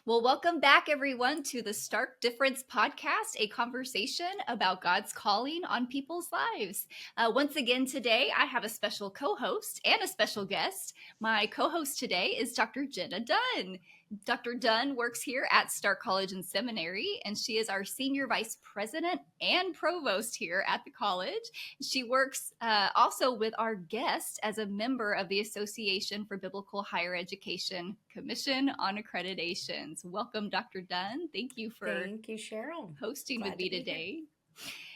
Well, welcome back, everyone, to the Stark Difference podcast, a conversation about God's calling on people's lives. Once again, today, I have a special co-host and a special guest. My co-host today is Dr. Jena Dunn. Dr. Dunn works here at Stark College and Seminary, and she is our senior vice president and provost here at the college. She works also with our guest as a member of the Association for Biblical Higher Education Commission on Accreditations. Welcome, Dr. Dunn. Thank you, Cheryl. Hosting with me today.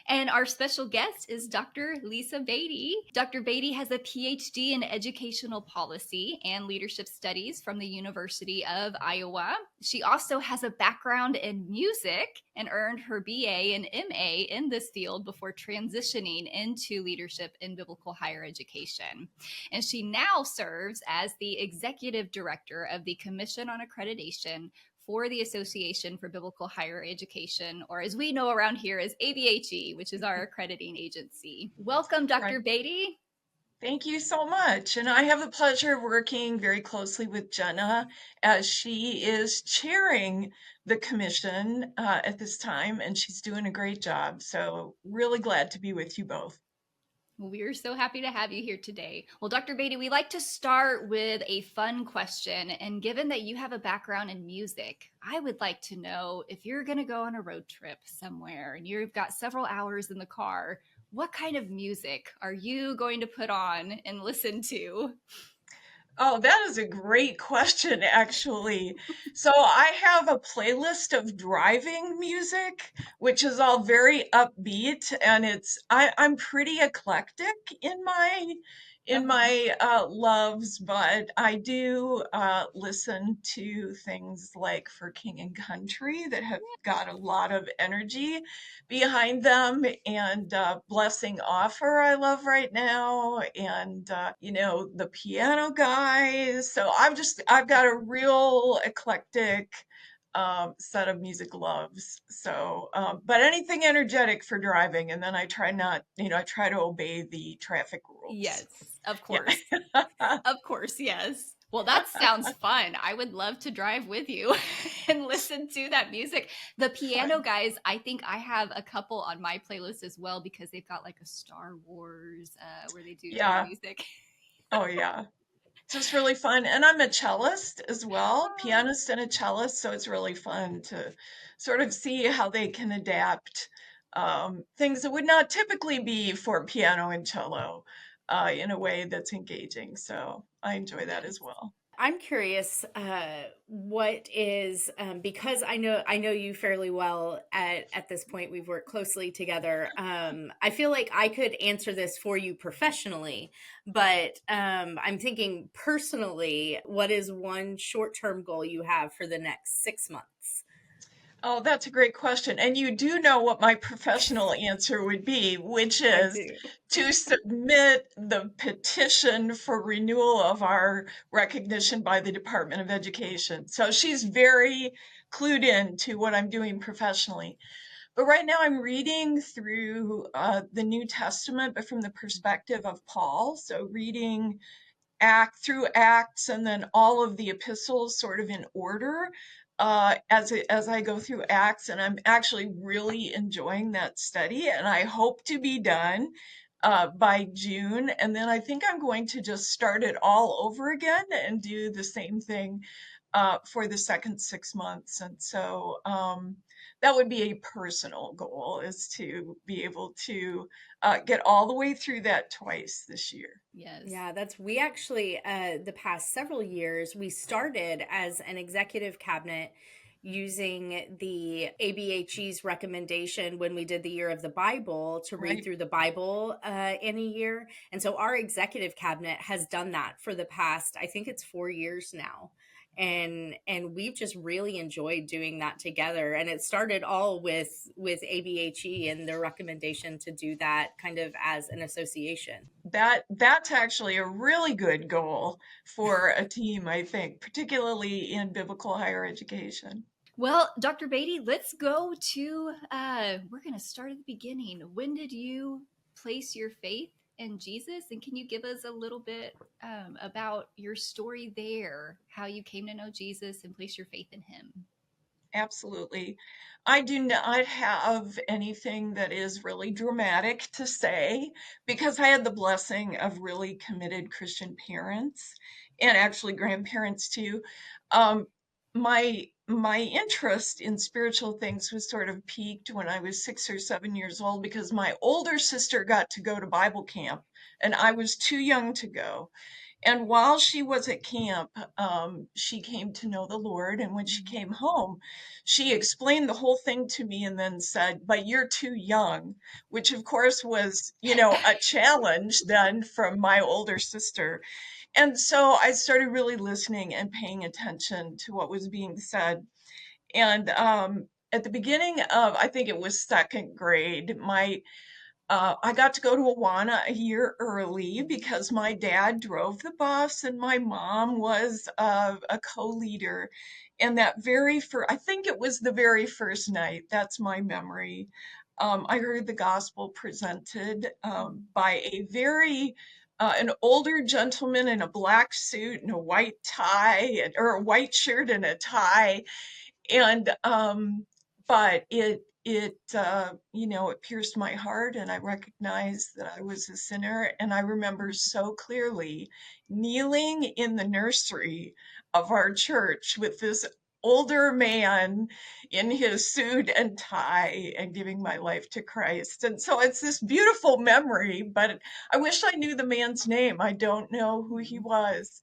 And our special guest is Dr. Lisa Beatty. Dr. Beatty has a PhD in educational policy and leadership studies from the University of Iowa. She also has a background in music and earned her BA and MA in this field before transitioning into leadership in biblical higher education. And she now serves as the executive director of the Commission on Accreditation for the Association for Biblical Higher Education, or as we know around here as ABHE, which is our accrediting agency. Welcome, Dr. Beatty. Thank you so much. And I have the pleasure of working very closely with Jena as she is chairing the commission at this time, and she's doing a great job. So really glad to be with you both. Well, we are so happy to have you here today. Well, Dr. Beatty, we like to start with a fun question. And given that you have a background in music, I would like to know if you're going to go on a road trip somewhere and you've got several hours in the car, what kind of music are you going to put on and listen to? Oh, that is a great question, actually. So I have a playlist of driving music, which is all very upbeat, and I'm pretty eclectic in my loves, but I do listen to things like For King and Country that have got a lot of energy behind them, and Blessing Offer I love right now, and the Piano Guys. So I've got a real eclectic set of music loves. So, but anything energetic for driving, and then I try to obey the traffic rules. Yes, of course. Yeah. Of course, yes. Well, that sounds fun. I would love to drive with you and listen to that music. The Piano Guys, I think I have a couple on my playlist as well because they've got like a Star Wars where they do their music. Oh, yeah. It's just really fun. And I'm a cellist as well, pianist and a cellist. So it's really fun to sort of see how they can adapt things that would not typically be for piano and cello in a way that's engaging. So I enjoy that as well. I'm curious, what is because I know you fairly well at this point. We've worked closely together. I feel like I could answer this for you professionally, but I'm thinking personally, what is one short-term goal you have for the next 6 months? Oh, that's a great question. And you do know what my professional answer would be, which is to submit the petition for renewal of our recognition by the Department of Education. So she's very clued in to what I'm doing professionally. But right now I'm reading through the New Testament, but from the perspective of Paul. So reading through Acts and then all of the epistles sort of in order as I go through Acts, and I'm actually really enjoying that study, and I hope to be done by June, and then I think I'm going to just start it all over again and do the same thing for the second 6 months. And so that would be a personal goal, is to be able to get all the way through that twice this year. Yes. Yeah, we actually, the past several years, we started as an executive cabinet using the ABHE's recommendation when we did the year of the Bible to read through the Bible in a year. And so our executive cabinet has done that for the past, I think it's 4 years now. And we've just really enjoyed doing that together. And it started all with ABHE and their recommendation to do that kind of as an association. That's actually a really good goal for a team, I think, particularly in biblical higher education. Well, Dr. Beatty, let's go to, we're going to start at the beginning. When did you place your faith in Jesus? And can you give us a little bit about your story there, how you came to know Jesus and place your faith in him? Absolutely. I do not have anything that is really dramatic to say because I had the blessing of really committed Christian parents and actually grandparents too. Um, my interest in spiritual things was sort of peaked when I was 6 or 7 years old because my older sister got to go to Bible camp and I was too young to go. And while she was at camp, she came to know the Lord. And when she came home, she explained the whole thing to me and then said, "But you're too young," which of course was, a challenge then from my older sister. And so I started really listening and paying attention to what was being said. And at the beginning of, I think it was second grade, I got to go to Awana a year early because my dad drove the bus and my mom was a co-leader. And that I think it was the very first night, that's my memory. I heard the gospel presented by an older gentleman in a black suit and a white tie, or a white shirt and a tie, and but it pierced my heart, and I recognized that I was a sinner. And I remember so clearly kneeling in the nursery of our church with this older man in his suit and tie and giving my life to Christ. And so it's this beautiful memory, but I wish I knew the man's name. I don't know who he was,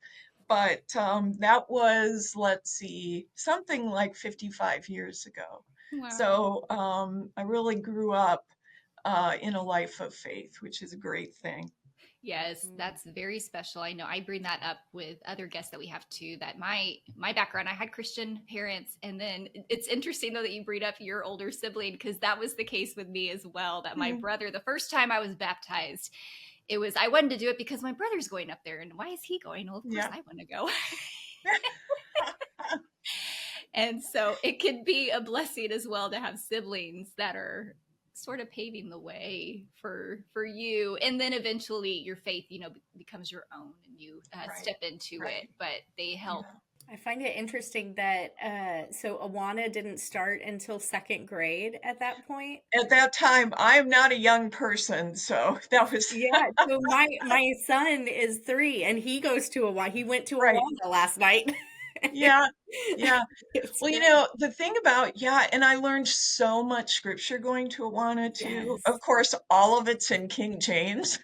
but that was, let's see, something like 55 years ago. Wow. So I really grew up in a life of faith, which is a great thing. Yes, that's very special. I know I bring that up with other guests that we have too. That my background, I had Christian parents, and then it's interesting though that you bring up your older sibling because that was the case with me as well. That my brother, the first time I was baptized, I wanted to do it because my brother's going up there, and why is he going? Well, of course I want to go. And so it can be a blessing as well to have siblings that are sort of paving the way for you, and then eventually your faith becomes your own and you step into it, but they help. I find it interesting that so Awana didn't start until second grade at that point. At that time, I'm not a young person, so that was So my son is 3 and he goes to Awana. He went to right. Awana last night. Yeah. Well, great. the thing about, and I learned so much scripture going to Awana too. Yes. Of course, all of it's in King James.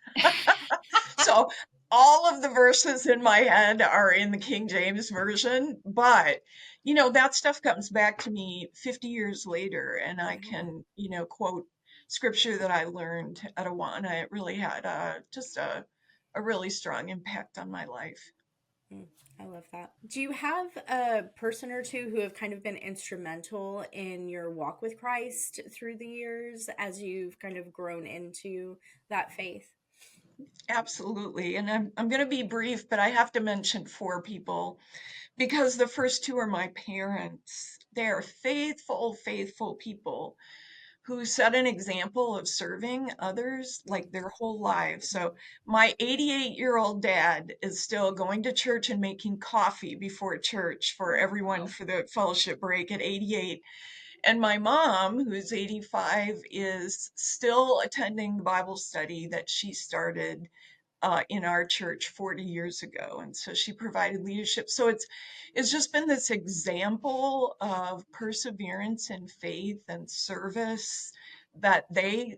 So all of the verses in my head are in the King James version, but that stuff comes back to me 50 years later, and I can, quote scripture that I learned at Awana. It really had just a really strong impact on my life. I love that. Do you have a person or two who have kind of been instrumental in your walk with Christ through the years as you've kind of grown into that faith? Absolutely. And I'm going to be brief, but I have to mention 4 people because the first 2 are my parents. They're faithful, faithful people who set an example of serving others like their whole lives. So my 88-year-old dad is still going to church and making coffee before church for everyone for the fellowship break at 88. And my mom, who's 85, is still attending the Bible study that she started in our church 40 years ago. And so she provided leadership. So it's just been this example of perseverance and faith and service that they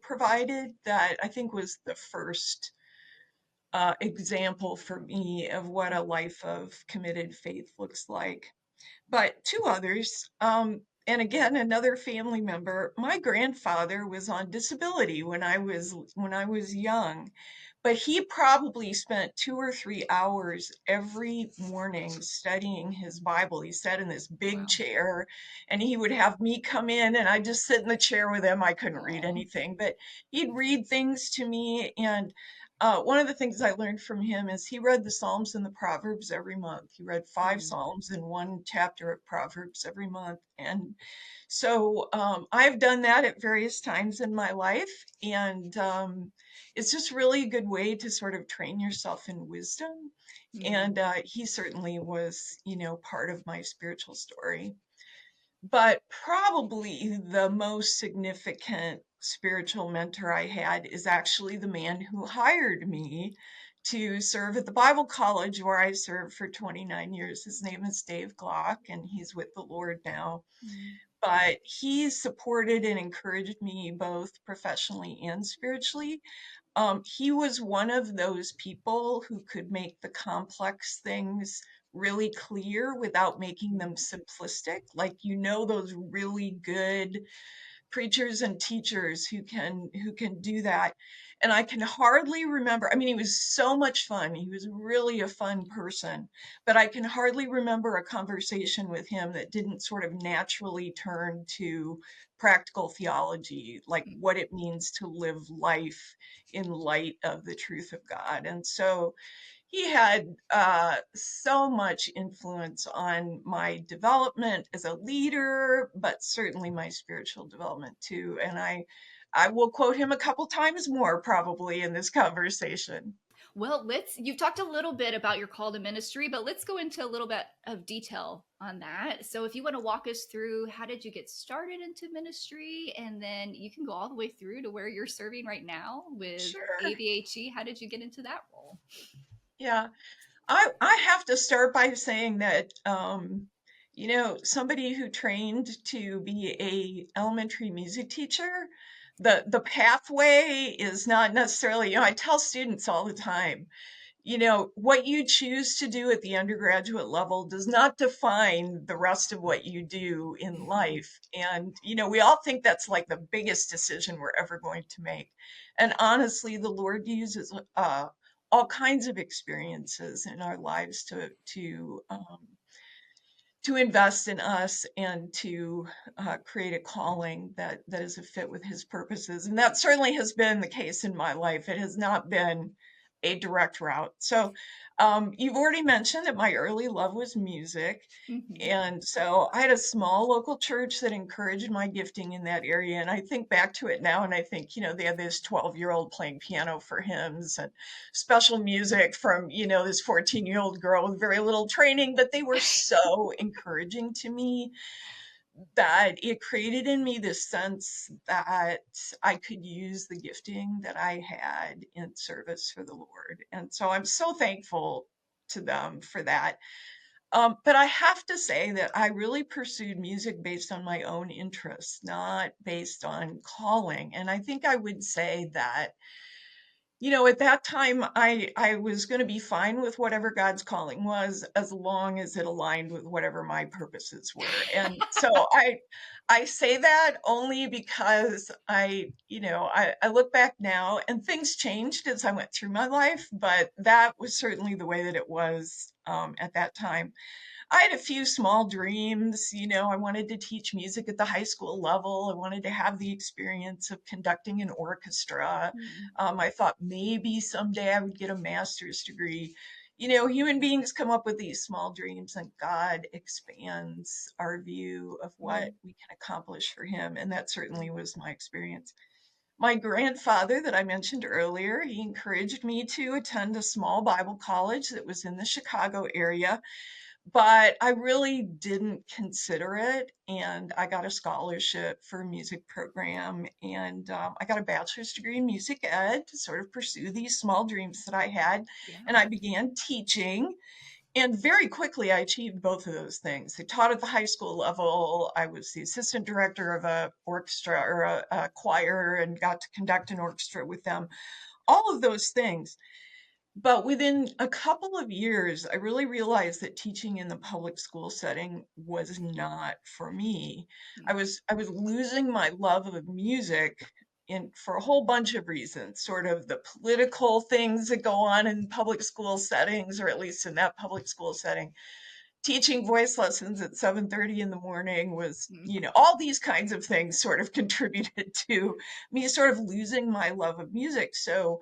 provided that I think was the first example for me of what a life of committed faith looks like. But 2 others, and again, another family member, my grandfather was on disability when I was young, but he probably spent 2 or 3 hours every morning studying his Bible. He sat in this big chair, and he would have me come in, and I'd just sit in the chair with him. I couldn't read anything, but he'd read things to me. And one of the things I learned from him is he read the Psalms and the Proverbs every month. He read 5 Psalms and 1 chapter of Proverbs every month. And so I've done that at various times in my life. And it's just really a good way to sort of train yourself in wisdom. And he certainly was, part of my spiritual story. But probably the most significant spiritual mentor I had is actually the man who hired me to serve at the Bible college where I served for 29 years. His name is Dave Glock, and he's with the Lord now. Mm. But he supported and encouraged me both professionally and spiritually. He was one of those people who could make the complex things really clear without making them simplistic. Like, those really good preachers and teachers who can do that. And I can hardly remember, I mean, he was so much fun. He was really a fun person, but I can hardly remember a conversation with him that didn't sort of naturally turn to practical theology, like what it means to live life in light of the truth of God. And so he had so much influence on my development as a leader, but certainly my spiritual development too. And I will quote him a couple times more probably in this conversation. Well, you've talked a little bit about your call to ministry, but let's go into a little bit of detail on that. So if you want to walk us through, how did you get started into ministry? And then you can go all the way through to where you're serving right now with Sure. ABHE. How did you get into that role? Yeah. I have to start by saying that somebody who trained to be a elementary music teacher, the pathway is not necessarily, I tell students all the time, what you choose to do at the undergraduate level does not define the rest of what you do in life. And, we all think that's like the biggest decision we're ever going to make. And honestly, the Lord uses all kinds of experiences in our lives to invest in us and to create a calling that is a fit with his purposes. And that certainly has been the case in my life. It has not been a direct route. So you've already mentioned that my early love was music. Mm-hmm. And so I had a small local church that encouraged my gifting in that area. And I think back to it now and I think, they had this 12-year-old playing piano for hymns and special music from, this 14-year-old girl with very little training, but they were so encouraging to me that it created in me this sense that I could use the gifting that I had in service for the Lord. And so I'm so thankful to them for that. But I have to say that I really pursued music based on my own interests, not based on calling. And I think I would say that at that time, I was going to be fine with whatever God's calling was, as long as it aligned with whatever my purposes were. And so I say that only because I look back now and things changed as I went through my life, but that was certainly the way that it was at that time. I had a few small dreams. I wanted to teach music at the high school level. I wanted to have the experience of conducting an orchestra. I thought maybe someday I would get a master's degree. Human beings come up with these small dreams, and God expands our view of what we can accomplish for Him. And that certainly was my experience. My grandfather, that I mentioned earlier, he encouraged me to attend a small Bible college that was in the Chicago area, but I really didn't consider it. And I got a scholarship for a music program, and I got a bachelor's degree in music ed to sort of pursue these small dreams that I had. Yeah. And I began teaching. And very quickly, I achieved both of those things. I taught at the high school level. I was the assistant director of a orchestra or a choir and got to conduct an orchestra with them. All of those things. But within a couple of years, I really realized that teaching in the public school setting was not for me. I was losing my love of music for a whole bunch of reasons, sort of the political things that go on in public school settings, or at least in that public school setting. Teaching voice lessons at 7:30 in the morning was, all these kinds of things sort of contributed to me sort of losing my love of music. So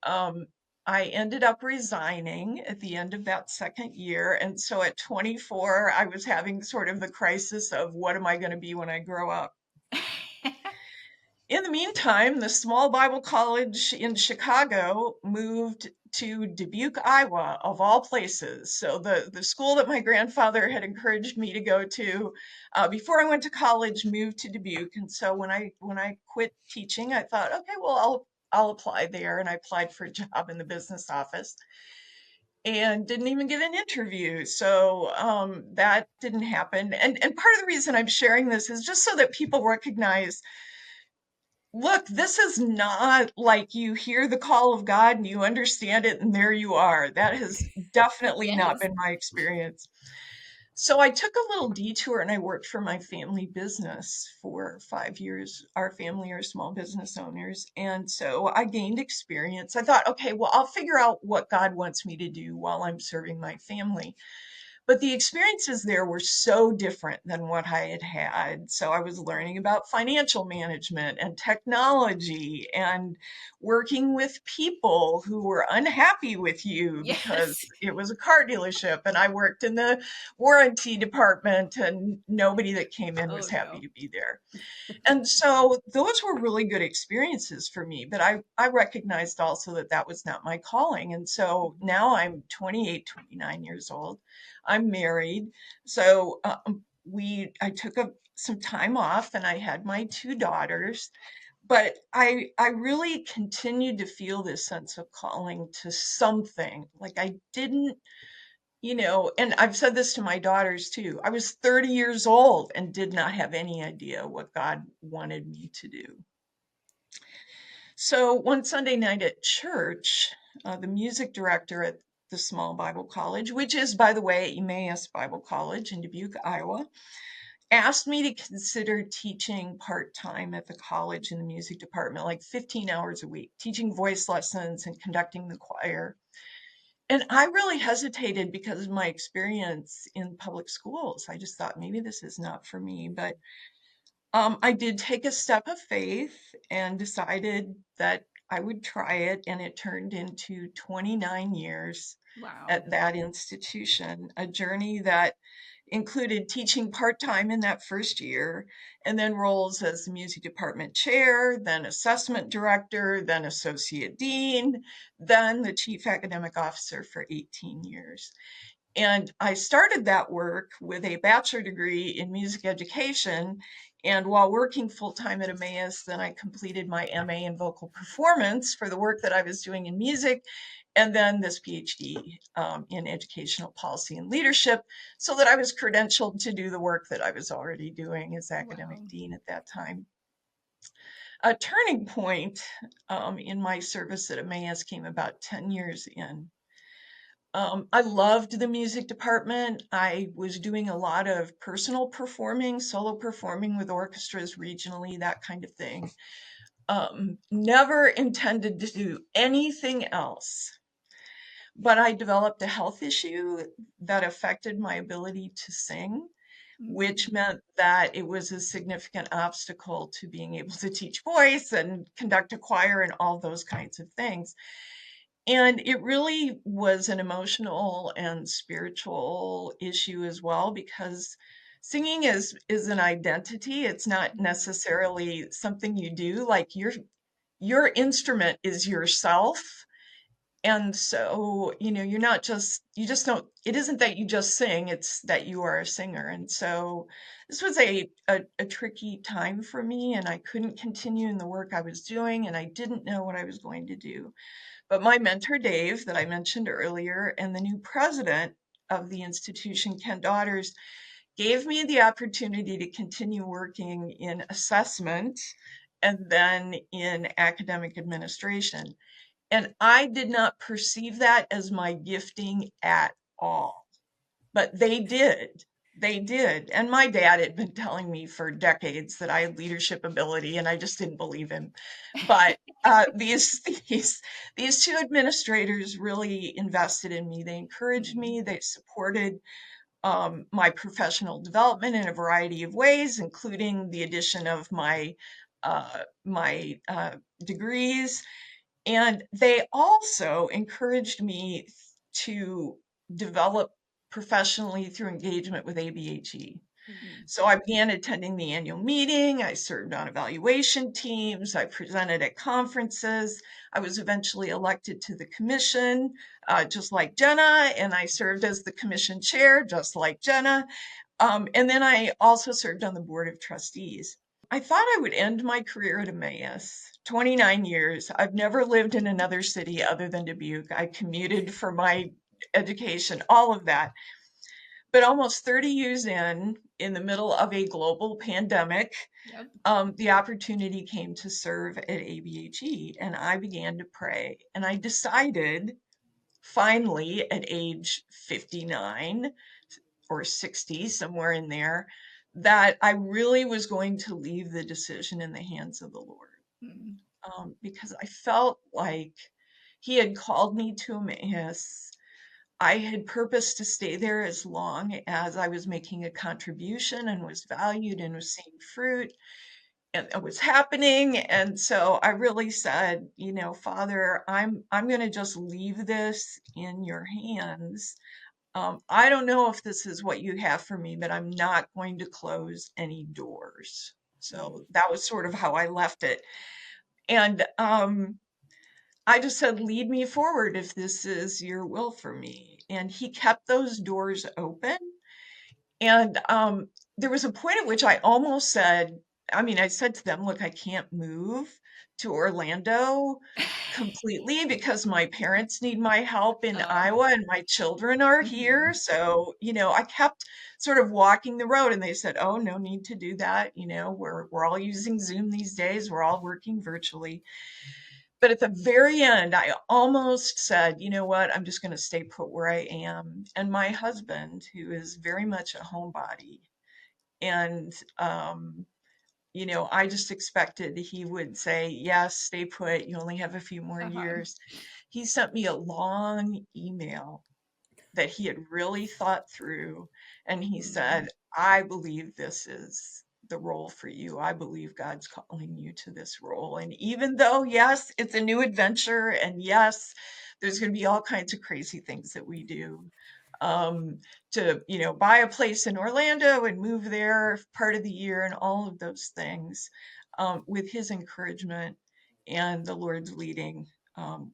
um, I ended up resigning at the end of that second year. And so at 24, I was having sort of the crisis of what am I going to be when I grow up? In the meantime, the small Bible college in Chicago moved to Dubuque, Iowa, of all places. So the school that my grandfather had encouraged me to go to before I went to college moved to Dubuque. And so when I quit teaching, I thought, okay, well, I'll apply there. And I applied for a job in the business office and didn't even get an interview. So that didn't happen. And part of the reason I'm sharing this is just so that people recognize, look, this is not like you hear the call of God and you understand it and there you are. That has definitely not Yes. been my experience. So I took a little detour and I worked for my family business for 5 years. Our family are small business owners. And so I gained experience. I thought, okay, well, I'll figure out what God wants me to do while I'm serving my family. But the experiences there were so different than what I had had. So I was learning about financial management and technology and working with people who were unhappy with you because Yes. it was a car dealership and I worked in the warranty department and nobody that came in Oh was happy no. to be there. And so those were really good experiences for me, but I recognized also that that was not my calling. And so now I'm 28, 29 years old. I'm married. So I took some time off and I had my two daughters, but I really continued to feel this sense of calling to something. Like I didn't, and I've said this to my daughters too. I was 30 years old and did not have any idea what God wanted me to do. So one Sunday night at church, the music director at the small Bible college, which is, by the way, Emmaus Bible College in Dubuque, Iowa, asked me to consider teaching part-time at the college in the music department, like 15 hours a week, teaching voice lessons and conducting the choir. And I really hesitated because of my experience in public schools. I just thought maybe this is not for me. But I did take a step of faith and decided that I would try it. And it turned into 29 years Wow. at that institution, a journey that included teaching part-time in that first year, and then roles as the music department chair, then assessment director, then associate dean, then the chief academic officer for 18 years. And I started that work with a bachelor degree in music education. And while working full-time at Emmaus, then I completed my MA in vocal performance for the work that I was doing in music, and then this PhD in educational policy and leadership, so that I was credentialed to do the work that I was already doing as academic Wow. dean at that time. A turning point in my service at Emmaus came about 10 years in. I loved the music department. I was doing a lot of personal performing, solo performing with orchestras regionally, that kind of thing. Never intended to do anything else. But I developed a health issue that affected my ability to sing, which meant that it was a significant obstacle to being able to teach voice and conduct a choir and all those kinds of things. And it really was an emotional and spiritual issue as well, because singing is an identity. It's not necessarily something you do. Like your instrument is yourself. And so, you're not just, you just don't, it isn't that you just sing, it's that you are a singer. And so this was a tricky time for me, and I couldn't continue in the work I was doing, and I didn't know what I was going to do. But my mentor, Dave, that I mentioned earlier, and the new president of the institution, Ken Daughters, gave me the opportunity to continue working in assessment and then in academic administration. And I did not perceive that as my gifting at all. But they did. They did. And my dad had been telling me for decades that I had leadership ability, and I just didn't believe him. But these these two administrators really invested in me. They encouraged me. They supported my professional development in a variety of ways, including the addition of my degrees. And they also encouraged me to develop professionally through engagement with ABHE. So I began attending the annual meeting. I served on evaluation teams. I presented at conferences. I was eventually elected to the commission, just like Jena, and I served as the commission chair, just like Jena. And then I also served on the board of trustees. I thought I would end my career at Emmaus. 29 years. I've never lived in another city other than Dubuque. I commuted for my education, all of that. But almost 30 years in the middle of a global pandemic, Yep. The opportunity came to serve at ABHE, and I began to pray. And I decided finally at age 59 or 60, somewhere in there, that I really was going to leave the decision in the hands of the Lord. Because I felt like He had called me to Emmaus. I had purposed to stay there as long as I was making a contribution and was valued and was seeing fruit and it was happening. And so I really said, Father, I'm going to just leave this in your hands. I don't know if this is what you have for me, but I'm not going to close any doors. So that was sort of how I left it. And I just said, lead me forward if this is your will for me. And he kept those doors open. And there was a point at which I almost said, I said to them, look, I can't move to Orlando completely because my parents need my help in Iowa and my children are here. So, I kept sort of walking the road and they said, oh, no need to do that. We're all using Zoom these days. We're all working virtually. But at the very end, I almost said, you know what, I'm just going to stay put where I am. And my husband, who is very much a homebody, and, I just expected he would say, yes, stay put. You only have a few more years. He sent me a long email that he had really thought through. And he said, I believe this is the role for you. I believe God's calling you to this role. And even though, yes, it's a new adventure, and yes, there's going to be all kinds of crazy things that we do. To, buy a place in Orlando and move there part of the year and all of those things. With his encouragement and the Lord's leading,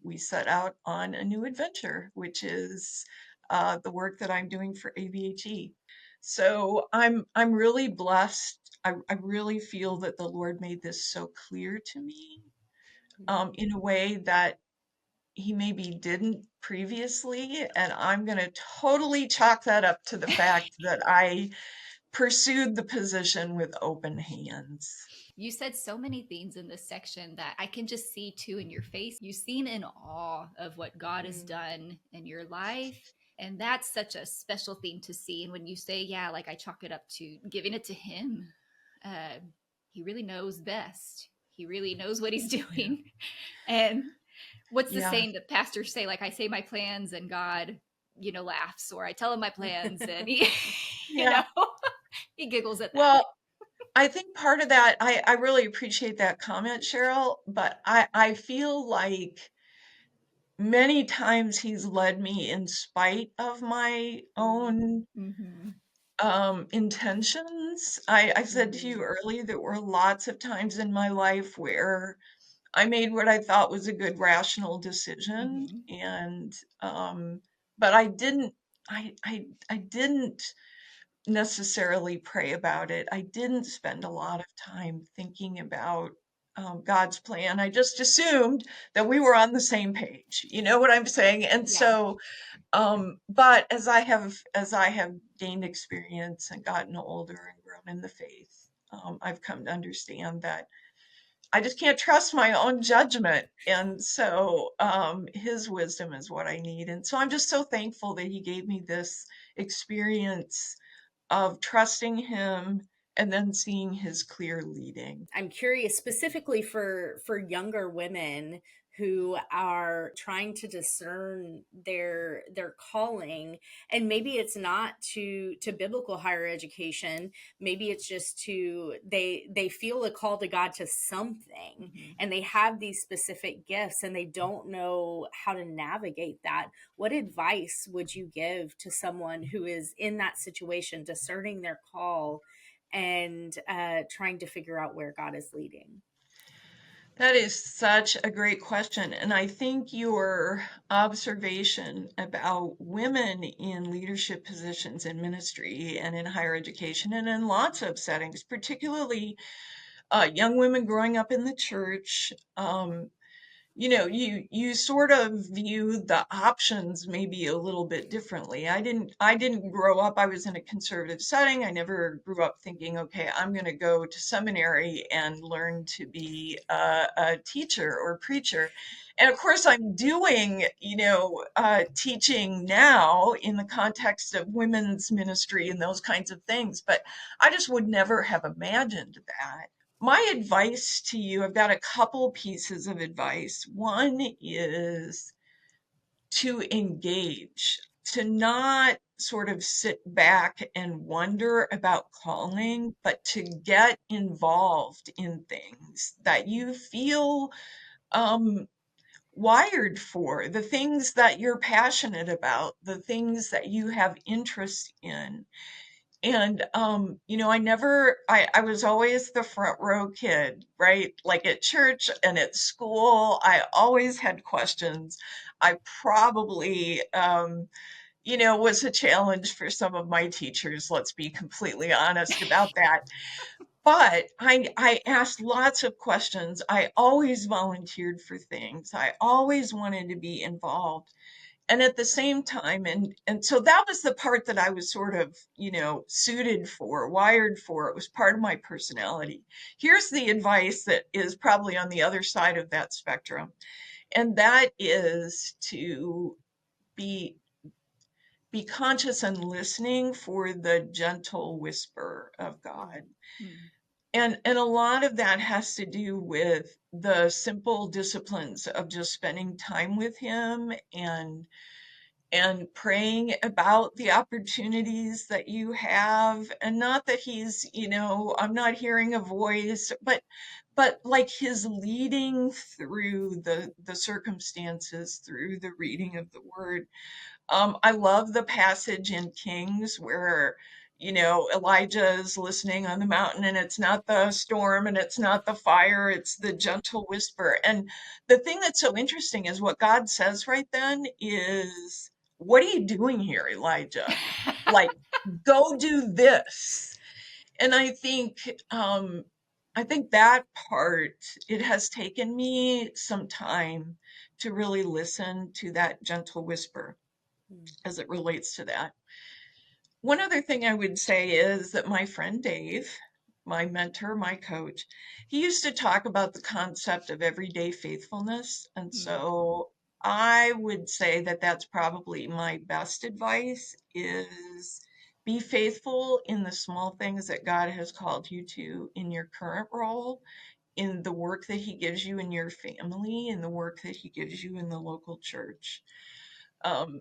we set out on a new adventure, which is the work that I'm doing for ABHE. So I'm really blessed. I really feel that the Lord made this so clear to me in a way that he maybe didn't previously. And I'm going to totally chalk that up to the fact that I pursued the position with open hands. You said so many things in this section that I can just see too in your face. You seem in awe of what God has done in your life. And that's such a special thing to see. And when you say, yeah, like I chalk it up to giving it to him, he really knows best. He really knows what he's doing. And what's the saying that pastors say? Like, I say my plans and God, laughs, or I tell him my plans and he, he giggles at that. Well, I think part of that, I really appreciate that comment, Cheryl, but I feel like many times he's led me in spite of my own intentions. I said to you earlier that there were lots of times in my life where I made what I thought was a good rational decision, and but I didn't necessarily pray about it. I didn't spend a lot of time thinking about God's plan. I just assumed that we were on the same page. You know what I'm saying? And so, but as I have gained experience and gotten older and grown in the faith, I've come to understand that I just can't trust my own judgment. And so his wisdom is what I need. And so I'm just so thankful that he gave me this experience of trusting him and then seeing his clear leading. I'm curious specifically for younger women who are trying to discern their calling. And maybe it's not to biblical higher education. Maybe it's just to they feel a call to God to something, and they have these specific gifts and they don't know how to navigate that. What advice would you give to someone who is in that situation, discerning their call and trying to figure out where God is leading? That is such a great question. And I think your observation about women in leadership positions in ministry and in higher education and in lots of settings, particularly young women growing up in the church, you sort of view the options maybe a little bit differently. I didn't grow up, I was in a conservative setting. I never grew up thinking, okay, I'm going to go to seminary and learn to be a teacher or preacher. And of course, I'm doing, teaching now in the context of women's ministry and those kinds of things, but I just would never have imagined that. My advice to you, I've got a couple pieces of advice. One is to engage, to not sort of sit back and wonder about calling, but to get involved in things that you feel um, wired for, the things that you're passionate about, the things that you have interest in. And I was always the front row kid, right? Like at church and at school, I always had questions. I probably was a challenge for some of my teachers, let's be completely honest about that. But I asked lots of questions. I always volunteered for things. I always wanted to be involved. And at the same time, and so that was the part that I was sort of, suited for, wired for. It was part of my personality. Here's the advice that is probably on the other side of that spectrum, and that is to be be conscious and listening for the gentle whisper of God. And a lot of that has to do with the simple disciplines of just spending time with him and praying about the opportunities that you have, and not that he's, I'm not hearing a voice, but like his leading through the circumstances, through the reading of the word. I love the passage in Kings where, Elijah is listening on the mountain, and it's not the storm and it's not the fire, it's the gentle whisper. And the thing that's so interesting is what God says right then is, what are you doing here, Elijah? Like, go do this. And I think that part, it has taken me some time to really listen to that gentle whisper as it relates to that. One other thing I would say is that my friend Dave, my mentor, my coach, he used to talk about the concept of everyday faithfulness. And so I would say that that's probably my best advice is be faithful in the small things that God has called you to in your current role, in the work that he gives you in your family, in the work that he gives you in the local church. um,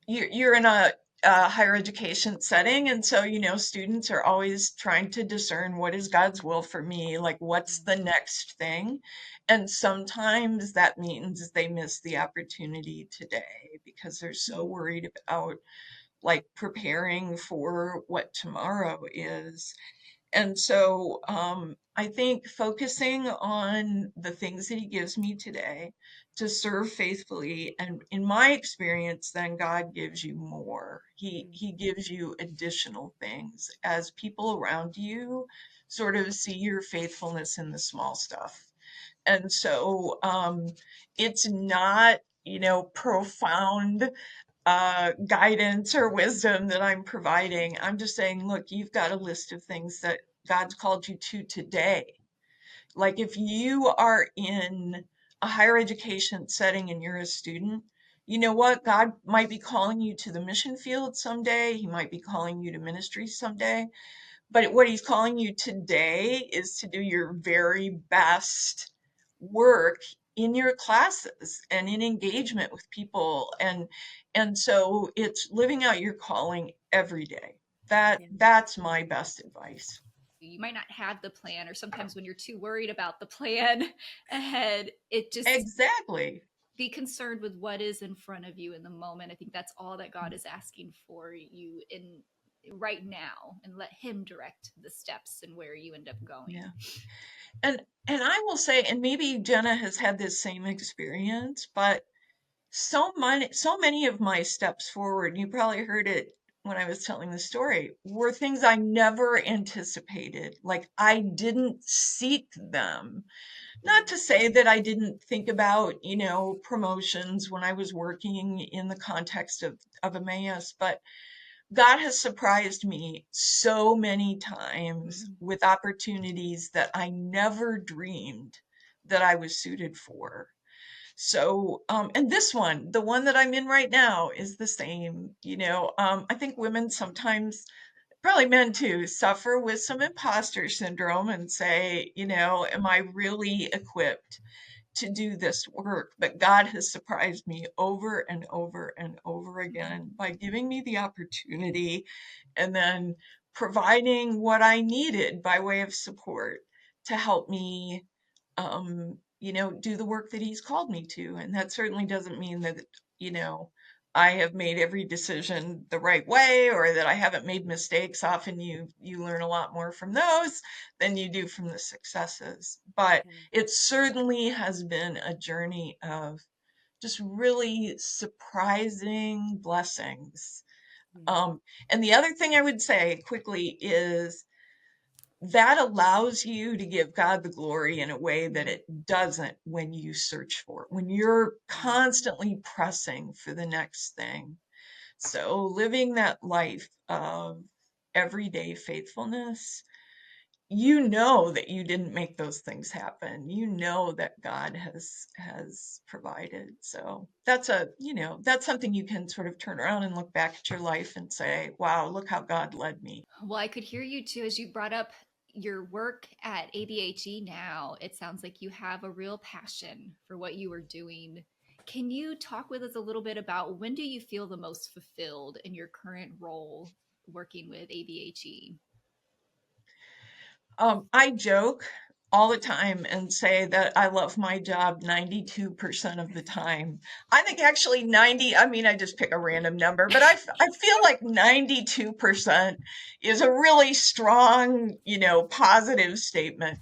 you're in a higher education setting, and so students are always trying to discern what is God's will for me, like what's the next thing. And sometimes that means they miss the opportunity today because they're so worried about like preparing for what tomorrow is. And so I think focusing on the things that he gives me today to serve faithfully, and in my experience, then God gives you more. He gives you additional things as people around you sort of see your faithfulness in the small stuff. And so it's not, profound guidance or wisdom that I'm providing. I'm just saying, look, you've got a list of things that God's called you to today. Like if you are in a higher education setting and you're a student, you know what? God might be calling you to the mission field someday. He might be calling you to ministry someday. But what he's calling you today is to do your very best work in your classes and in engagement with people. And so it's living out your calling every day. That's my best advice. You might not have the plan, or sometimes when you're too worried about the plan ahead, it just Exactly. be concerned with what is in front of you in the moment. I think that's all that God is asking for you in right now, and let him direct the steps and where you end up going. Yeah. And I will say, and maybe Jena has had this same experience, but so many of my steps forward, you probably heard it when I was telling the story, were things I never anticipated. Like I didn't seek them. Not to say that I didn't think about, promotions when I was working in the context of Emmaus, but God has surprised me so many times with opportunities that I never dreamed that I was suited for. So, and this one, the one that I'm in right now, is the same. I think women sometimes, probably men too, suffer with some imposter syndrome and say, am I really equipped to do this work? But God has surprised me over and over and over again by giving me the opportunity and then providing what I needed by way of support to help me do the work that he's called me to. And that certainly doesn't mean that, you know, I have made every decision the right way or that I haven't made mistakes. Often you learn a lot more from those than you do from the successes. But it certainly has been a journey of just really surprising blessings. And the other thing I would say quickly is that allows you to give God the glory in a way that it doesn't when you search for it, when you're constantly pressing for the next thing. So living that life of everyday faithfulness, you know that you didn't make those things happen. You know that God has provided. So that's something you can sort of turn around and look back at your life and say, wow, look how God led me. Well, I could hear you too as you brought up your work at ABHE now. It sounds like you have a real passion for what you are doing. Can you talk with us a little bit about when do you feel the most fulfilled in your current role working with ABHE? I joke all the time and say that I love my job 92% of the time. I think actually 90, I mean, I just pick a random number, but I feel like 92% is a really strong, positive statement.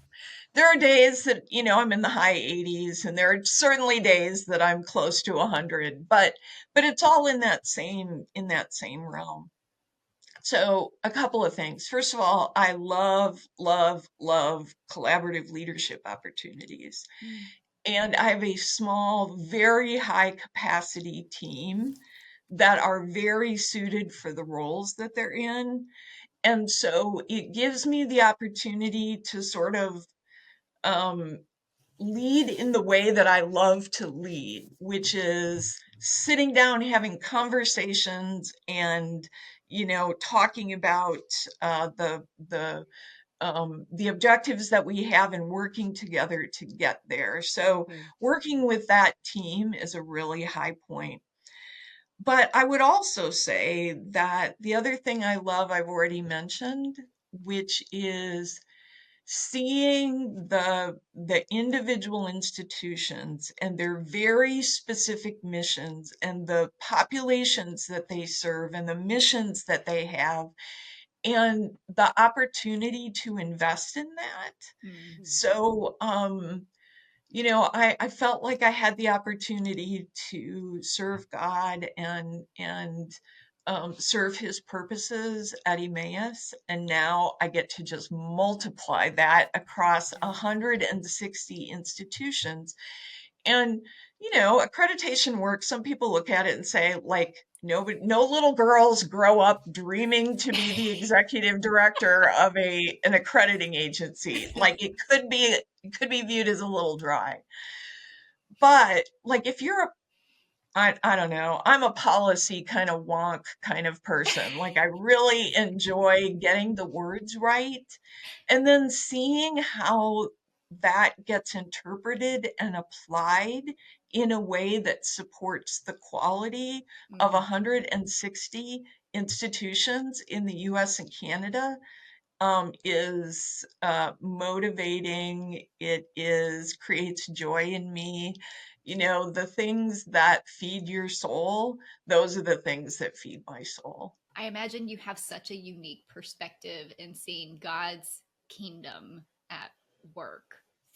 There are days that, I'm in the high 80s, and there are certainly days that I'm close to 100, but it's all in that same realm. So, a couple of things. First of all, I love, love, love collaborative leadership opportunities. And I have a small, very high capacity team that are very suited for the roles that they're in. And so it gives me the opportunity to sort of um, lead in the way that I love to lead, which is sitting down, having conversations, and talking about the objectives that we have and working together to get there. So working with that team is a really high point. But I would also say that the other thing I love, I've already mentioned, which is seeing the individual institutions and their very specific missions and the populations that they serve and the missions that they have and the opportunity to invest in that. So I felt like I had the opportunity to serve God and serve his purposes at Emmaus. And now I get to just multiply that across 160 institutions. And, accreditation work, some people look at it and say, like, no little girls grow up dreaming to be the executive director of an accrediting agency. Like it could be viewed as a little dry. But like if you're I don't know, I'm a policy kind of wonk kind of person. Like I really enjoy getting the words right and then seeing how that gets interpreted and applied in a way that supports the quality of 160 institutions in the US and Canada is motivating. It is creates joy in me. You know, the things that feed your soul, those are the things that feed my soul. I imagine you have such a unique perspective in seeing God's kingdom at work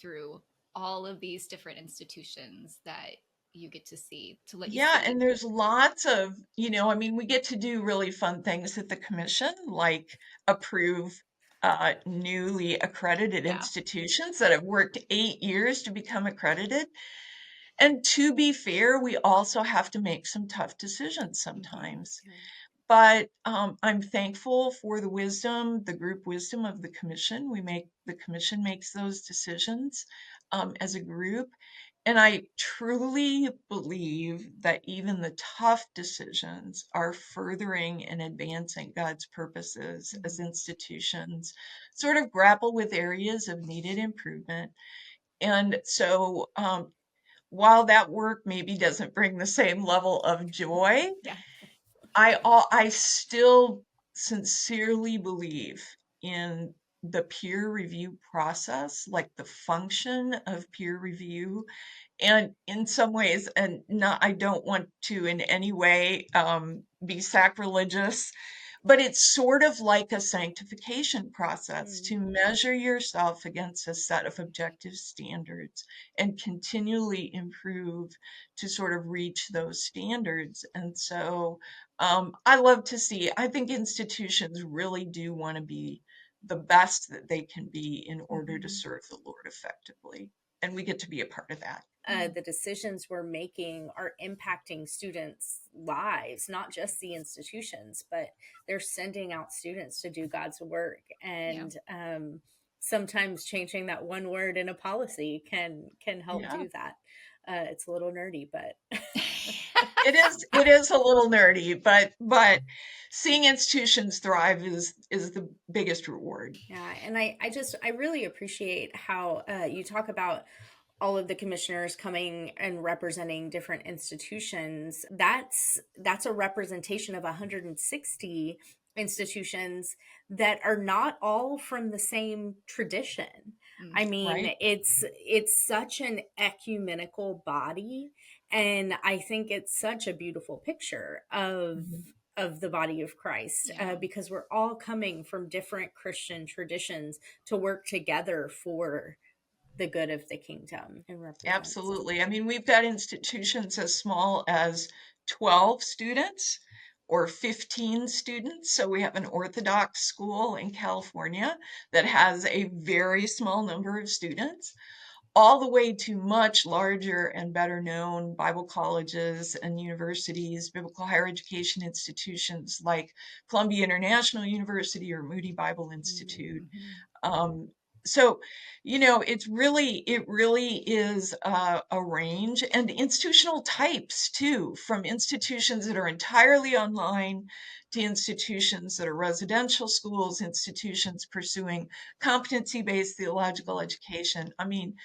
through all of these different institutions that you get to see, to let you Yeah, see. and there's lots of, I mean, we get to do really fun things at the commission, like approve newly accredited Yeah. institutions that have worked 8 years to become accredited. And to be fair, we also have to make some tough decisions sometimes. But I'm thankful for the wisdom, the group wisdom of the commission. The commission makes those decisions as a group. And I truly believe that even the tough decisions are furthering and advancing God's purposes as institutions sort of grapple with areas of needed improvement. And so while that work maybe doesn't bring the same level of joy, Yeah. I still sincerely believe in the peer review process, like the function of peer review. And in some ways, and not, I don't want to in any way be sacrilegious, but it's sort of like a sanctification process to measure yourself against a set of objective standards and continually improve to sort of reach those standards. And so I love to see, I think institutions really do want to be the best that they can be in order to serve the Lord effectively. And we get to be a part of that. The decisions we're making are impacting students' lives, not just the institutions, but they're sending out students to do God's work. And sometimes changing that one word in a policy can help do that. It's a little nerdy, but it is a little nerdy, but seeing institutions thrive is the biggest reward. Yeah, and I really appreciate how you talk about all of the commissioners coming and representing different institutions. That's a representation of 160 institutions that are not all from the same tradition. I mean, Right. it's such an ecumenical body, and I think it's such a beautiful picture of the body of Christ, because we're all coming from different Christian traditions to work together for the good of the kingdom and represent. Absolutely. I mean, we've got institutions as small as 12 students or 15 students. So we have an Orthodox school in California that has a very small number of students, all the way to much larger and better known Bible colleges and universities, biblical higher education institutions like Columbia International University or Moody Bible Institute. So, it really is a range, and institutional types too, from institutions that are entirely online to institutions that are residential schools, institutions pursuing competency-based theological education. I mean,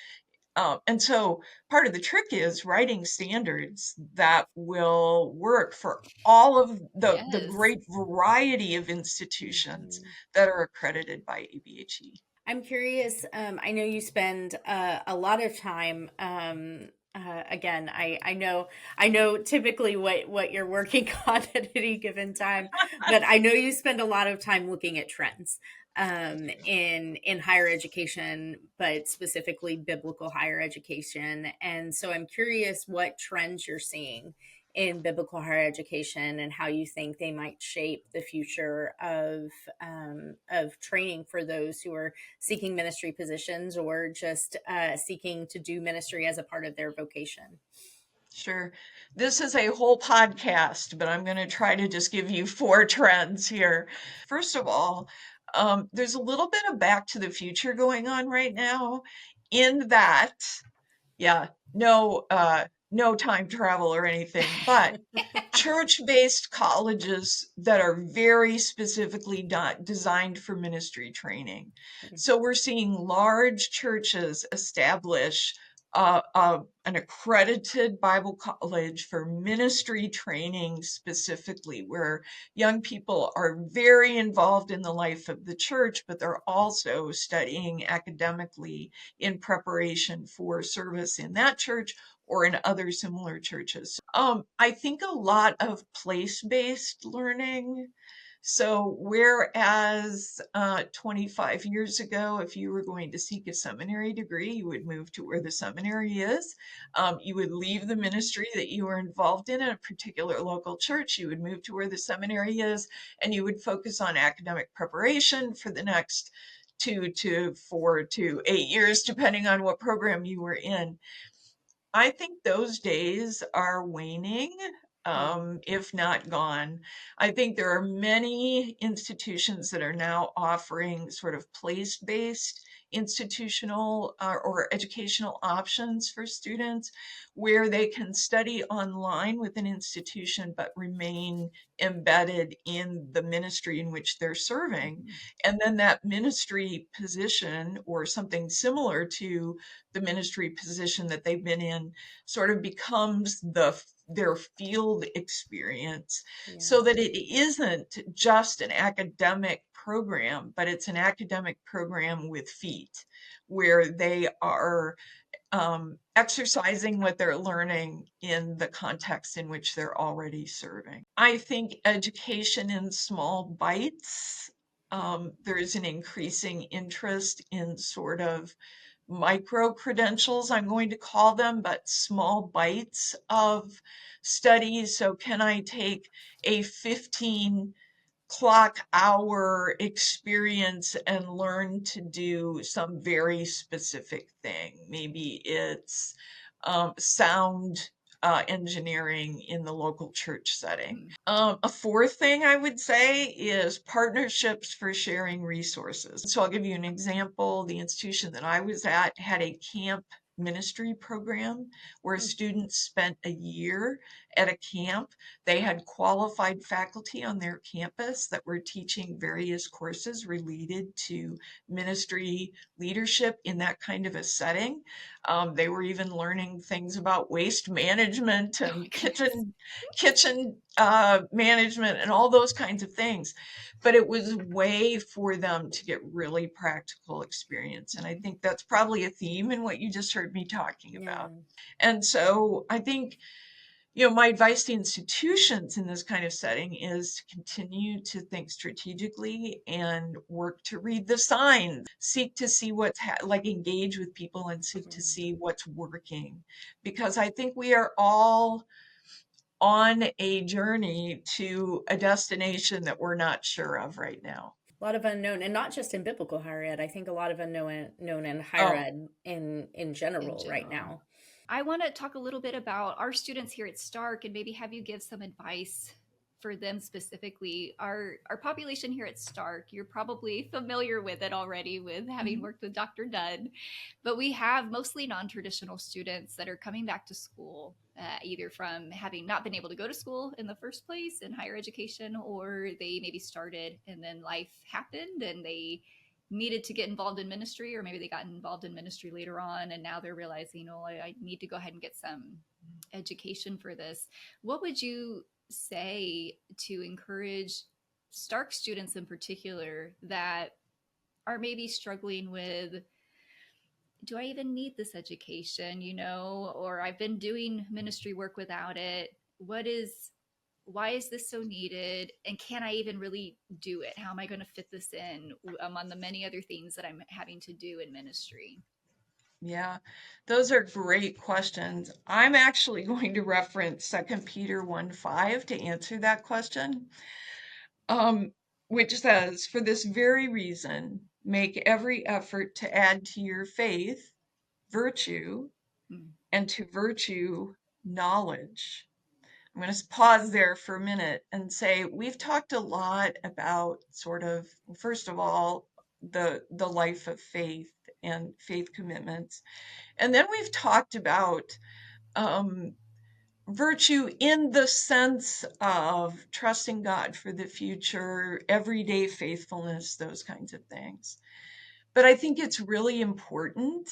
and so part of the trick is writing standards that will work for all of the great variety of institutions that are accredited by ABHE. I'm curious. I know you spend a lot of time. Again, I know typically what you're working on at any given time, but I know you spend a lot of time looking at trends in higher education, but specifically biblical higher education. And so I'm curious what trends you're seeing in biblical higher education and how you think they might shape the future of training for those who are seeking ministry positions or just seeking to do ministry as a part of their vocation. Sure. This is a whole podcast, but I'm going to try to just give you 4 trends here. First of all, there's a little bit of Back to the Future going on right now in that, no no time travel or anything, but church-based colleges that are very specifically designed for ministry training. So we're seeing large churches establish an accredited Bible college for ministry training specifically, where young people are very involved in the life of the church, but they're also studying academically in preparation for service in that church or in other similar churches. I think a lot of place-based learning. So whereas 25 years ago, if you were going to seek a seminary degree, you would move to where the seminary is. You would leave the ministry that you were involved in a particular local church. You would move to where the seminary is, and you would focus on academic preparation for the next 2 to 4 to 8 years, depending on what program you were in. I think those days are waning, if not gone. I think there are many institutions that are now offering sort of place-based institutional or educational options for students where they can study online with an institution but remain embedded in the ministry in which they're serving. And then that ministry position or something similar to the ministry position that they've been in sort of becomes their field experience, so that it isn't just an academic program, but it's an academic program with feet, where they are exercising what they're learning in the context in which they're already serving. I think education in small bites. There's an increasing interest in sort of micro credentials, I'm going to call them, but small bites of studies. So can I take a 15 clock hour experience and learn to do some very specific thing? Maybe it's sound engineering in the local church setting. A fourth thing I would say is partnerships for sharing resources. So I'll give you an example. The institution that I was at had a camp ministry program where students spent a year at a camp. They had qualified faculty on their campus that were teaching various courses related to ministry leadership in that kind of a setting. They were even learning things about waste management and kitchen management and all those kinds of things. But it was a way for them to get really practical experience. And I think that's probably a theme in what you just heard me talking about. And so I think, my advice to institutions in this kind of setting is to continue to think strategically and work to read the signs, seek to see what's engage with people and seek to see what's working. Because I think we are all on a journey to a destination that we're not sure of right now. A lot of unknown, and not just in biblical higher ed. I think a lot of unknown in higher ed in general right now. I want to talk a little bit about our students here at Stark and maybe have you give some advice for them specifically. Our population here at Stark, you're probably familiar with it already with having worked with Dr. Dunn, but we have mostly non-traditional students that are coming back to school, either from having not been able to go to school in the first place in higher education, or they maybe started and then life happened and they needed to get involved in ministry, or maybe they got involved in ministry later on and now they're realizing, I need to go ahead and get some education for this. What would you say to encourage Stark students in particular that are maybe struggling with, do I even need this education, or I've been doing ministry work without it. Why is this so needed? And can I even really do it? How am I going to fit this in among the many other things that I'm having to do in ministry? Yeah, those are great questions. I'm actually going to reference 2 Peter 1:5 to answer that question, which says, "For this very reason, make every effort to add to your faith virtue, and to virtue knowledge." I'm going to pause there for a minute and say we've talked a lot about sort of, first of all, the life of faith and faith commitments. And then we've talked about virtue in the sense of trusting God for the future, everyday faithfulness, those kinds of things. But I think it's really important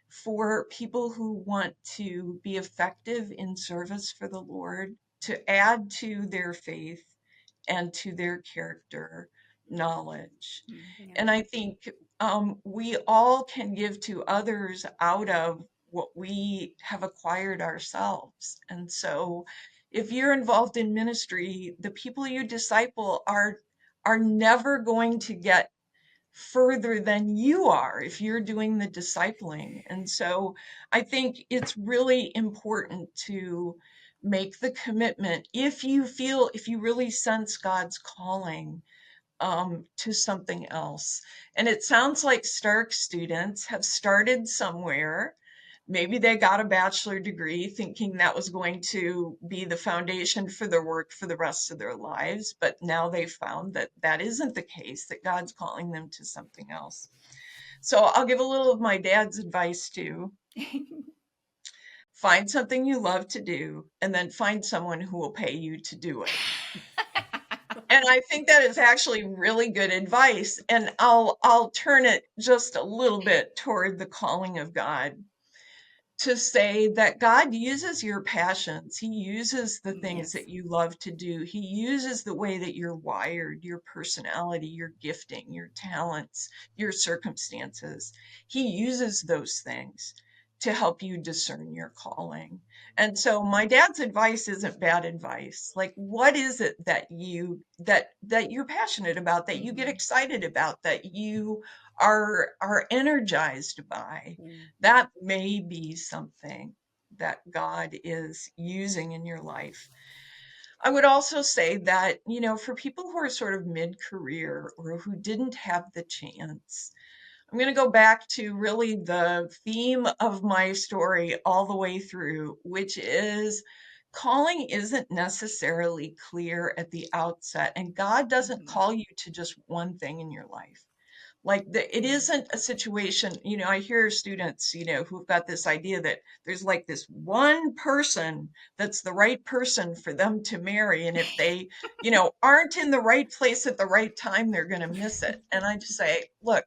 for people who want to be effective in service for the Lord to add to their faith and to their character knowledge. Yeah. And I think we all can give to others out of what we have acquired ourselves. And so if you're involved in ministry, the people you disciple are never going to get further than you are if you're doing the discipling. And so I think it's really important to make the commitment if you really sense God's calling to something else. And it sounds like Stark students have started somewhere. Maybe they got a bachelor degree thinking that was going to be the foundation for their work for the rest of their lives, but now they've found that that isn't the case, that God's calling them to something else. So I'll give a little of my dad's advice too. Find something you love to do, and then find someone who will pay you to do it. And I think that is actually really good advice. And I'll turn it just a little bit toward the calling of God, to say that God uses your passions. He uses the things that you love to do. He uses the way that you're wired, your personality, your gifting, your talents, your circumstances. He uses those things to help you discern your calling. And so my dad's advice isn't bad advice. Like, what is it that you're passionate about, that you get excited about, that you are energized by? That may be something that God is using in your life. I would also say that, for people who are sort of mid-career or who didn't have the chance, I'm going to go back to really the theme of my story all the way through, which is calling isn't necessarily clear at the outset, and God doesn't call you to just one thing in your life. Like it isn't a situation, I hear students, who've got this idea that there's like this one person that's the right person for them to marry. And if they, aren't in the right place at the right time, they're going to miss it. And I just say, look,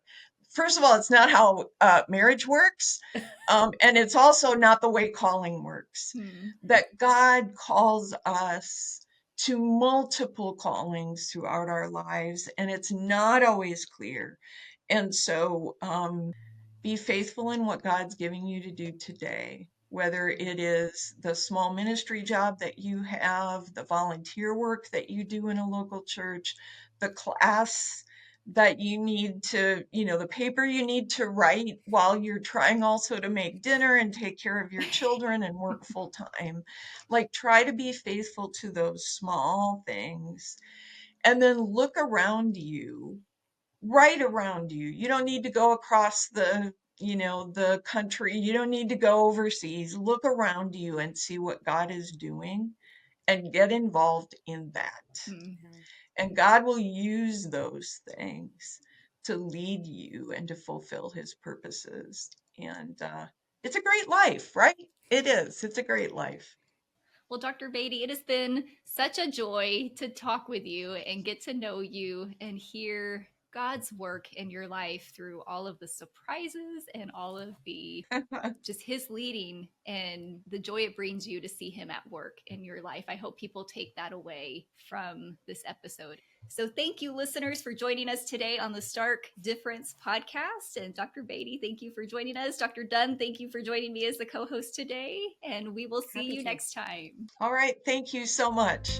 first of all, it's not how marriage works. And it's also not the way calling works. That God calls us to multiple callings throughout our lives, and it's not always clear. And so be faithful in what God's giving you to do today, whether it is the small ministry job that you have, the volunteer work that you do in a local church, the class that you need to, the paper you need to write while you're trying also to make dinner and take care of your children and work full time. Like, try to be faithful to those small things, and then look around you, right around you. You don't need to go across the country. You don't need to go overseas. Look around you and see what God is doing and get involved in that. And God will use those things to lead you and to fulfill his purposes. And it's a great life, right? It is. It's a great life. Well, Dr. Beatty, it has been such a joy to talk with you and get to know you and hear God's work in your life through all of the surprises and all of the just his leading and the joy it brings you to see him at work in your life. I hope people take that away from this episode. So thank you, listeners, for joining us today on the Stark Difference podcast. And Dr. Beatty, thank you for joining us. Dr. Dunn, thank you for joining me as the co-host today. And we will see you next time. All right. Thank you so much.